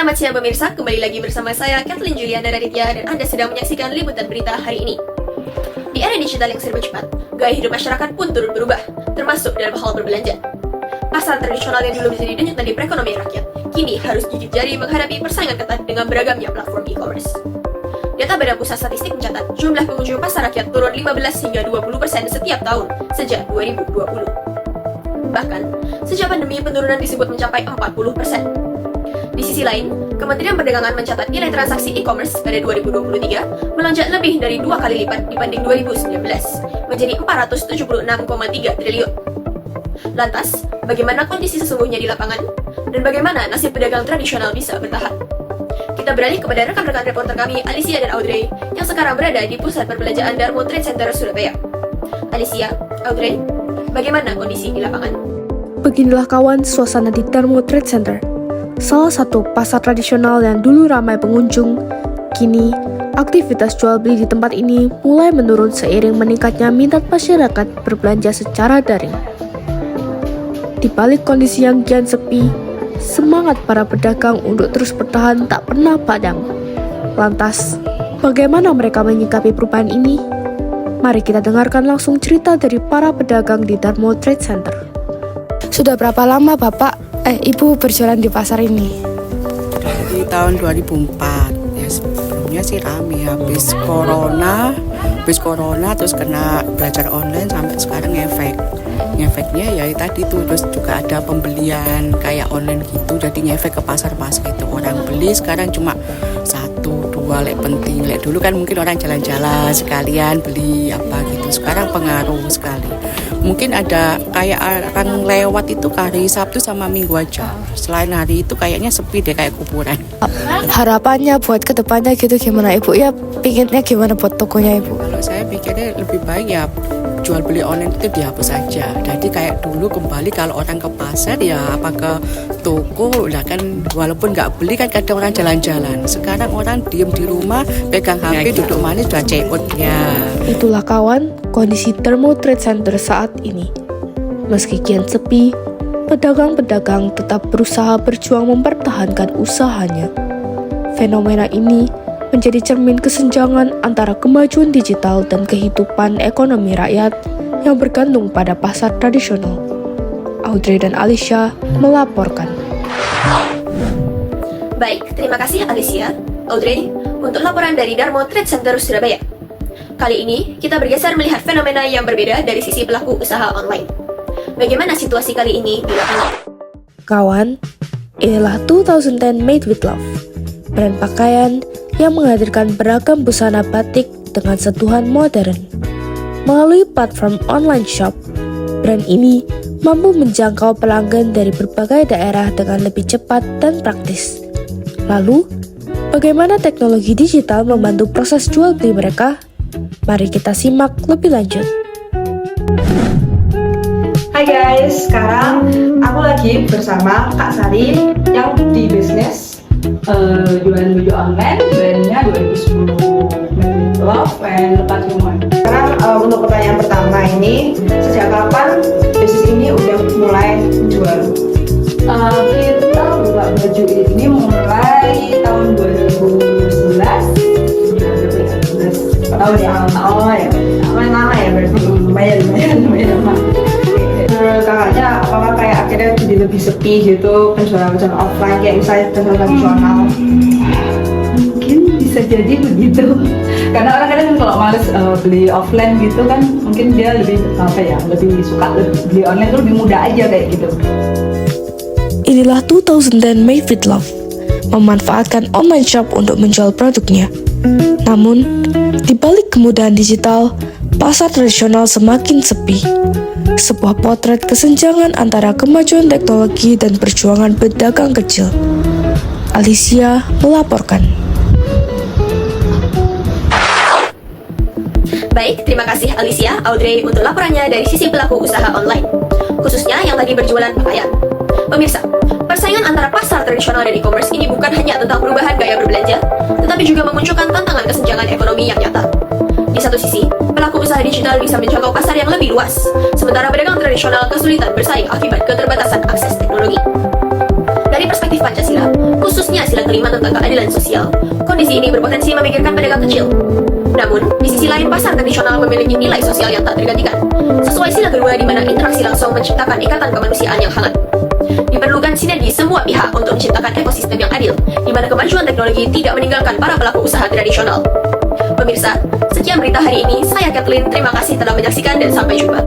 Selamat siang pemirsa, kembali lagi bersama saya Kathleen Juliana Raditya dan Anda sedang menyaksikan liputan berita hari ini. Di era digital yang serba cepat, gaya hidup masyarakat pun turut berubah, termasuk dalam hal berbelanja. Pasar tradisional yang dulu menjadi denyut nadi perekonomian rakyat, kini harus gigit jari menghadapi persaingan ketat dengan beragamnya platform e-commerce. Data Badan Pusat Statistik mencatat jumlah pengunjung pasar rakyat turun 15 hingga 20% setiap tahun sejak 2020. Bahkan, sejak pandemi penurunan disebut mencapai 40%. Di sisi lain, Kementerian Perdagangan mencatat nilai transaksi e-commerce pada 2023 melonjak lebih dari 2 kali lipat dibanding 2019, menjadi 476,3 triliun. Lantas, bagaimana kondisi sesungguhnya di lapangan? Dan bagaimana nasib pedagang tradisional bisa bertahan? Kita beralih kepada rekan-rekan reporter kami, Alicia dan Audrey, yang sekarang berada di Pusat Perbelanjaan Darmo Trade Center Surabaya. Alicia, Audrey, bagaimana kondisi di lapangan? Beginilah kawan suasana di Darmo Trade Center, salah satu pasar tradisional yang dulu ramai pengunjung. Kini, aktivitas jual beli di tempat ini mulai menurun seiring meningkatnya minat masyarakat berbelanja secara daring. Di balik kondisi yang kian sepi, semangat para pedagang untuk terus bertahan tak pernah padam. Lantas, bagaimana mereka menyikapi perubahan ini? Mari kita dengarkan langsung cerita dari para pedagang di Darmo Trade Center. Sudah berapa lama Ibu berjualan di pasar ini? Di tahun 2004, ya sebelumnya sih rame, habis corona terus kena belajar online sampai sekarang ngefeknya ya tadi tuh, terus juga ada pembelian kayak online gitu, jadi ngefek ke pasar-pasar itu, orang beli sekarang cuma 1-2 penting. Dulu kan mungkin orang jalan-jalan sekalian beli apa gitu, sekarang pengaruh sekali. Mungkin ada kayak orang lewat itu hari Sabtu sama Minggu aja. Selain hari itu kayaknya sepi deh, kayak kuburan. Harapannya buat kedepannya gitu gimana Ibu? Ya pinginnya gimana buat tokonya Ibu? Kalau saya pikirnya lebih baik ya jual beli online itu dihapus saja. Jadi kayak dulu kembali kalau orang ke pasar ya apa ke toko, lah kan walaupun nggak beli kan kadang orang jalan-jalan. Sekarang orang diem di rumah pegang HP duduk manis sudah check-out ya. Itulah kawan kondisi Darmo Trade Center saat ini. Meski kian sepi, pedagang-pedagang tetap berusaha berjuang mempertahankan usahanya. Fenomena ini menjadi cermin kesenjangan antara kemajuan digital dan kehidupan ekonomi rakyat yang bergantung pada pasar tradisional. Audrey dan Alicia melaporkan. Baik, terima kasih Alicia, Audrey, untuk laporan dari Darmo Trade Center Surabaya. Kali ini, kita bergeser melihat fenomena yang berbeda dari sisi pelaku usaha online. Bagaimana situasi kali ini di lapangan? Kawan, inilah 2010 Made with Love, brand pakaian yang menghadirkan beragam busana batik dengan sentuhan modern. Melalui platform online shop, brand ini mampu menjangkau pelanggan dari berbagai daerah dengan lebih cepat dan praktis. Lalu, bagaimana teknologi digital membantu proses jual beli mereka? Mari kita simak lebih lanjut. Hai guys, sekarang aku lagi bersama Kak Sari yang di bisnis jualan baju online, brandnya 2010 Love and Lepas Rumah. Sekarang untuk pertanyaan pertama ini, sejak kapan bisnis ini udah mulai jual? Kita buka baju ini mulai tahun 2011. Tahun yang lama ya berarti lumayan lama. Menurut kakaknya, apakah kayak akhirnya jadi lebih sepi gitu penjualan offline kayak misalnya penjualan tradisional? Mungkin bisa jadi begitu. Karena orang kadang kalau males beli offline gitu kan, mungkin dia lebih lebih suka beli online tuh lebih mudah aja kayak gitu. Inilah 2010 Made with Love, memanfaatkan online shop untuk menjual produknya. Namun, di balik kemudahan digital, pasar tradisional semakin sepi. Sebuah potret kesenjangan antara kemajuan teknologi dan perjuangan pedagang kecil. Alicia melaporkan. Baik, terima kasih Alicia, Audrey untuk laporannya dari sisi pelaku usaha online, khususnya yang lagi berjualan pakaian. Pemirsa, persaingan antara pasar tradisional dan e-commerce ini bukan hanya tentang perubahan gaya berbelanja, tetapi juga memunculkan tantangan kesenjangan ekonomi yang nyata. Di satu sisi, pelaku usaha digital bisa menjangkau pasar yang lebih luas, sementara pedagang tradisional kesulitan bersaing akibat keterbatasan akses teknologi. Dari perspektif Pancasila, khususnya sila kelima menjaga keadilan sosial, kondisi ini berpotensi memikirkan pedagang kecil. Namun, di sisi lain pasar tradisional memiliki nilai sosial yang tak tergantikan, sesuai sila kedua di mana interaksi langsung menciptakan ikatan kemanusiaan yang hangat. Diperlukan sinergi semua pihak untuk menciptakan ekosistem yang adil, di mana kemajuan teknologi tidak meninggalkan para pelaku usaha tradisional. Pemirsa, sekian berita hari ini. Saya Kathleen, terima kasih telah menyaksikan dan sampai jumpa.